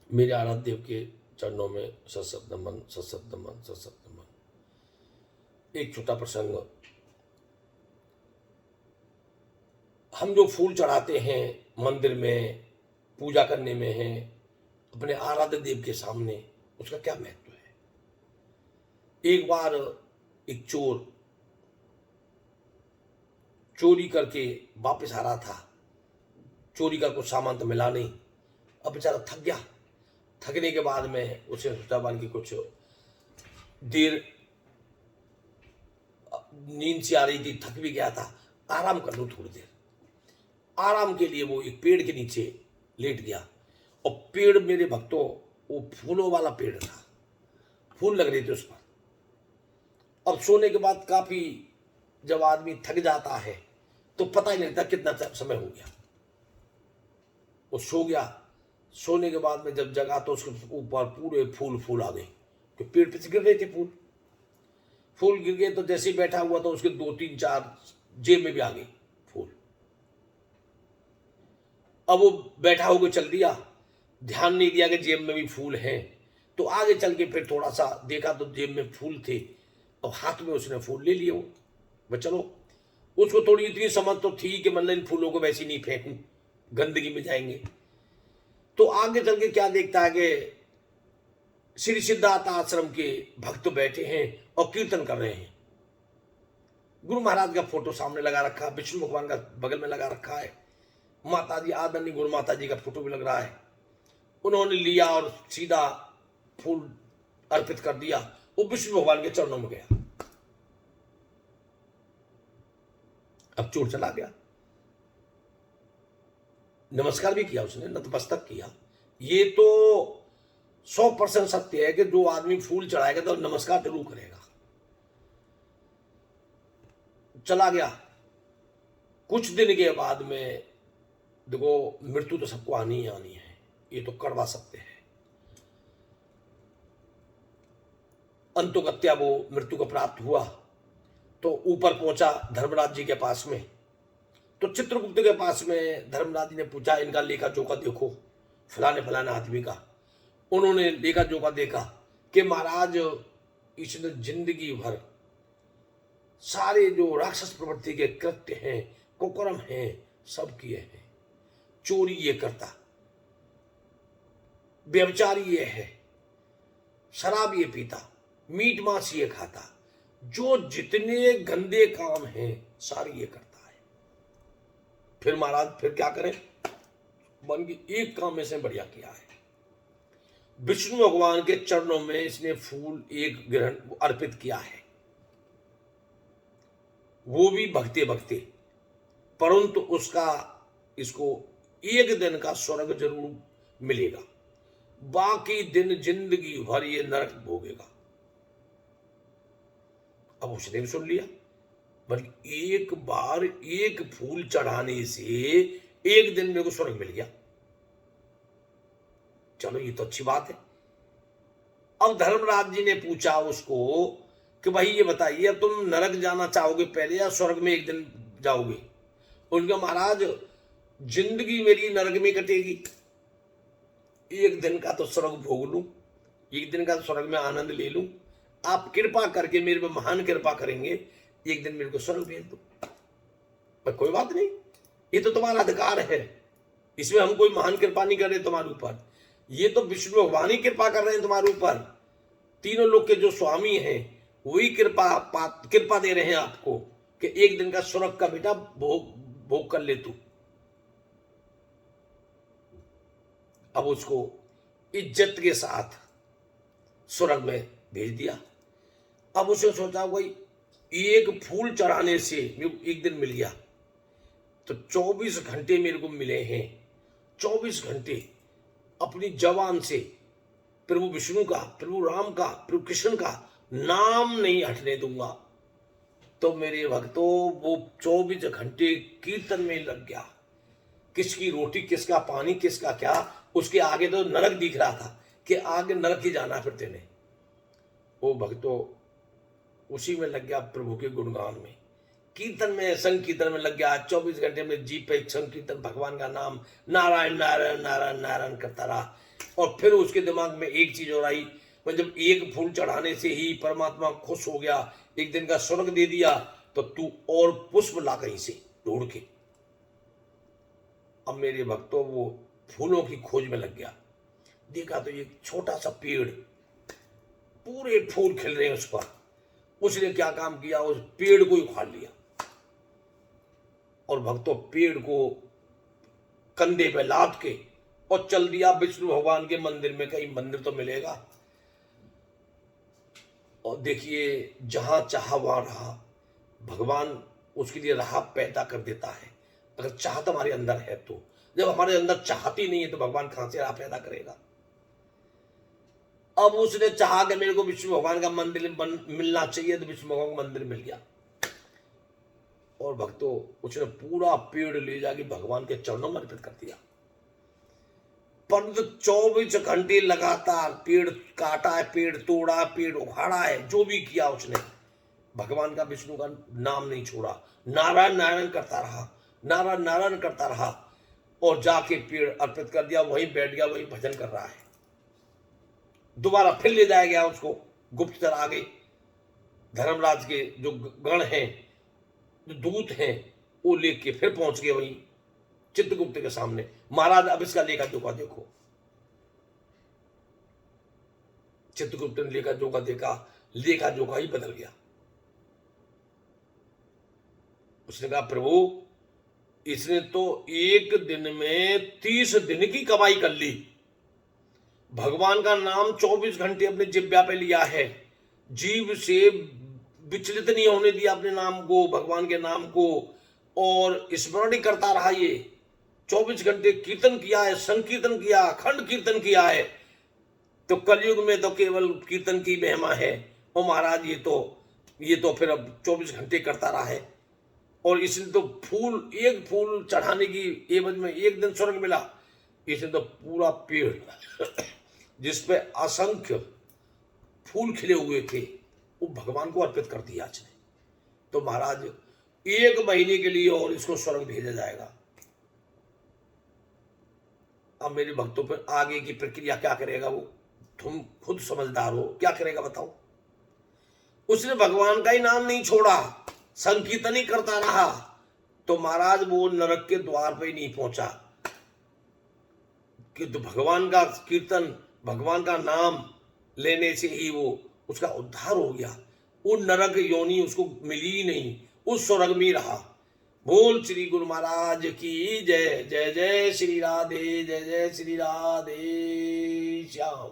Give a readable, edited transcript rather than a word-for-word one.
मेरे आराध्य देव के चरणों में सत्सत नमन, सत्सत नमन, सत्सत नमन। एक छोटा प्रसंग। हम जो फूल चढ़ाते हैं मंदिर में, पूजा करने में है अपने आराध्य देव के सामने, उसका क्या महत्व है। एक बार एक चोर चोरी करके वापस आ रहा था। चोरी का कुछ सामान तो मिला नहीं। अब बेचारा थक गया। थकने के बाद में उसे सोचा बन की कुछ देर नींद से आ रही थी, थक भी गया था, आराम कर लूं थोड़ी देर। आराम के लिए वो एक पेड़ के नीचे लेट गया। और पेड़ मेरे भक्तों वो फूलों वाला पेड़ था, फूल लग रहे थे उस पर। अब सोने के बाद काफी जब आदमी थक जाता है तो पता ही नहीं लगता कितना समय हो गया। वो सो गया। सोने के बाद में जब जगा तो उसके ऊपर पूरे फूल फूल आ गए, कि पेड़ पे से गिर रहे थे फूल। फूल गिर गए तो जैसे ही बैठा हुआ तो उसके 2 3 4 जेब में भी आ गई फूल। अब वो बैठा होकर चल दिया, ध्यान नहीं दिया कि जेब में भी फूल हैं। तो आगे चल के फिर थोड़ा सा देखा तो जेब में फूल थे। अब हाथ में उसने फूल ले लिए। वो चलो, उसको थोड़ी इतनी समझ तो थी कि मतलब इन फूलों को वैसे नहीं फेंकूं, गंदगी में जाएंगे। तो आगे चल के क्या देखता है कि श्री सिद्धार्थ आश्रम के भक्त बैठे हैं और कीर्तन कर रहे हैं। गुरु महाराज का फोटो सामने लगा रखा, विष्णु भगवान का बगल में लगा रखा है, माता जी आदरणीय गुरु माता जी का फोटो भी लग रहा है। उन्होंने लिया और सीधा फूल अर्पित कर दिया। वो विष्णु भगवान के चरणों में गया। अब चोर चला गया। नमस्कार भी किया उसने, नतमस्तक किया। ये तो 100% सत्य है कि जो आदमी फूल चढ़ाएगा तो नमस्कार जरूर करेगा। चला गया। कुछ दिन के बाद में देखो, मृत्यु तो सबको आनी ही आनी है, ये तो कड़वा सत्य है। अंतोगत्या वो मृत्यु को प्राप्त हुआ तो ऊपर पहुंचा धर्मराज जी के पास में। तो चित्रगुप्त के पास में धर्मराज जी ने पूछा, इनका लेखा जोखा देखो, फलाने फलाने आदमी का। उन्होंने लेखा जोखा देखा कि महाराज इसने जिंदगी भर सारे जो राक्षस प्रवृत्ति के कृत्य हैं, कुकर्म हैं, सब किए हैं। चोरी ये करता, व्यभिचारी ये है, शराब ये पीता, मीट मांस ये खाता, जो जितने गंदे काम हैं सारे ये करता है। फिर महाराज फिर क्या करें, बन की एक काम में से बढ़िया किया है। विष्णु भगवान के चरणों में इसने फूल एक ग्रहण अर्पित किया है, वो भी भक्ते भक्ते। परंतु उसका इसको एक दिन का स्वर्ग जरूर मिलेगा, बाकी दिन जिंदगी भर ये नरक भोगेगा। अब उसने भी सुन लिया, बल्कि एक बार एक फूल चढ़ाने से एक दिन मेरे को स्वर्ग मिल गया। चलो ये तो अच्छी बात है। अब धर्मराज जी ने पूछा उसको कि भाई ये बताइए, अब तुम नरक जाना चाहोगे पहले या स्वर्ग में एक दिन जाओगे। उनका महाराज जिंदगी मेरी नरक में कटेगी, एक दिन का तो स्वर्ग भोग लूं, एक दिन का तो स्वर्ग में आनंद ले लूं। आप कृपा करके मेरे पे महान कृपा करेंगे, एक दिन मेरे को स्वर्ग भेज दो। पर कोई बात नहीं, ये तो तुम्हारा अधिकार है, इसमें हम कोई महान कृपा नहीं कर रहे तुम्हारे ऊपर। ये तो विष्णु भगवान ही कृपा कर रहे हैं तुम्हारे ऊपर। तीनों लोग के जो स्वामी हैं वही कृपा दे रहे हैं आपको कि एक दिन का स्वर्ग का बेटा भोग कर ले तू। अब उसको इज्जत के साथ स्वर्ग में भेज दिया। अब उसने सोचा भाई एक फूल चढ़ाने से एक दिन मिल गया, तो 24 घंटे मेरे को मिले हैं। 24 घंटे अपनी जबान से प्रभु विष्णु का, प्रभु राम का, प्रभु कृष्ण का नाम नहीं हटने दूंगा। तो मेरे भक्तों वो 24 घंटे कीर्तन में लग गया। किसकी रोटी, किसका पानी, किसका क्या, उसके आगे तो नरक दिख रहा था कि आगे नरक ही जाना फिर तेने। वो भक्तों उसी में लग गया प्रभु के गुणगान में। कीर्तन में संकीर्तन में लग गया। 24 घंटे में जीप पे संकीर्तन, भगवान का नाम नारायण नारायण नारायण नारायण करता रहा। और फिर उसके दिमाग में एक चीज और आई, जब एक फूल चढ़ाने से ही परमात्मा खुश हो गया, एक दिन का स्वर्ग दे दिया, तो तू और पुष्प ला कहीं से ढूंढ के। अब मेरे भक्तों वो फूलों की खोज में लग गया। देखा तो ये छोटा सा पेड़, पूरे फूल खिल रहे हैं उस पर। उसने क्या काम किया, उस पेड़ को ही उखाड़ लिया और भक्तों पेड़ को कंधे पे लाद के और चल दिया विष्णु भगवान के मंदिर में। कहीं मंदिर तो मिलेगा। और देखिए जहां चाह वहां रहा। भगवान उसके लिए राह पैदा कर देता है, अगर चाहत हमारे अंदर है तो। जब हमारे अंदर चाहती नहीं है तो भगवान कहां से राह पैदा करेगा। अब उसने चाहा कि मेरे को विष्णु भगवान का मंदिर मिलना चाहिए, तो विष्णु भगवान का मंदिर मिल गया। और भक्तों उसने पूरा पेड़ ले जाके भगवान के चरणों में अर्पित कर दिया। परंतु 24 घंटे लगातार पेड़ काटा है, पेड़ तोड़ा, पेड़ उखाड़ा है, जो भी किया उसने, भगवान का विष्णु का नाम नहीं छोड़ा। नारायण नारायण करता रहा, नारायण नारायण करता रहा। और जाके पेड़ अर्पित कर दिया, वहीं बैठ गया, वहीं भजन कर रहा है। दोबारा फिर ले जाया गया उसको गुप्तचर आगे। धर्मराज के जो गण हैं, जो दूत हैं, वो लेके फिर पहुंच गए वहीं चित्रगुप्त के सामने। महाराज अब इसका लेखा जोखा देखो। चित्रगुप्त ने लेखा जोखा देखा, लेखा जोखा ही बदल गया। उसने कहा प्रभु इसने तो एक दिन में 30 दिन की कमाई कर ली। भगवान का नाम 24 घंटे अपने जिह्वा पे लिया है, जीव से विचलित नहीं होने दिया अपने नाम को, भगवान के नाम को, और स्मरण करता रहा। ये 24 घंटे कीर्तन किया है, संकीर्तन किया, अखंड कीर्तन किया है। तो कलयुग में तो केवल कीर्तन की महिमा है। और महाराज ये तो फिर अब 24 घंटे करता रहा है। और इसने तो एक फूल चढ़ाने की एवज में एक दिन स्वर्ग मिला। इसने तो पूरा पेड़ जिसपे असंख्य फूल खिले हुए थे, वो भगवान को अर्पित कर दिया इसने। तो महाराज 1 महीने के लिए और इसको स्वर्ग भेजा जाएगा। अब मेरे भक्तों पर आगे की प्रक्रिया क्या करेगा वो तुम खुद समझदार हो। क्या करेगा बताओ। उसने भगवान का ही नाम नहीं छोड़ा, संकीर्तन ही करता रहा। तो महाराज वो नरक के द्वार पे ही नहीं पहुंचा। कि तो भगवान का कीर्तन, भगवान का नाम लेने से ही वो उसका उद्धार हो गया। वो नरक योनि उसको मिली ही नहीं, उस स्वर्ग में रहा। बोल श्री गुरु महाराज की जय। जय जय श्री राधे, जय जय श्री राधे श्याम।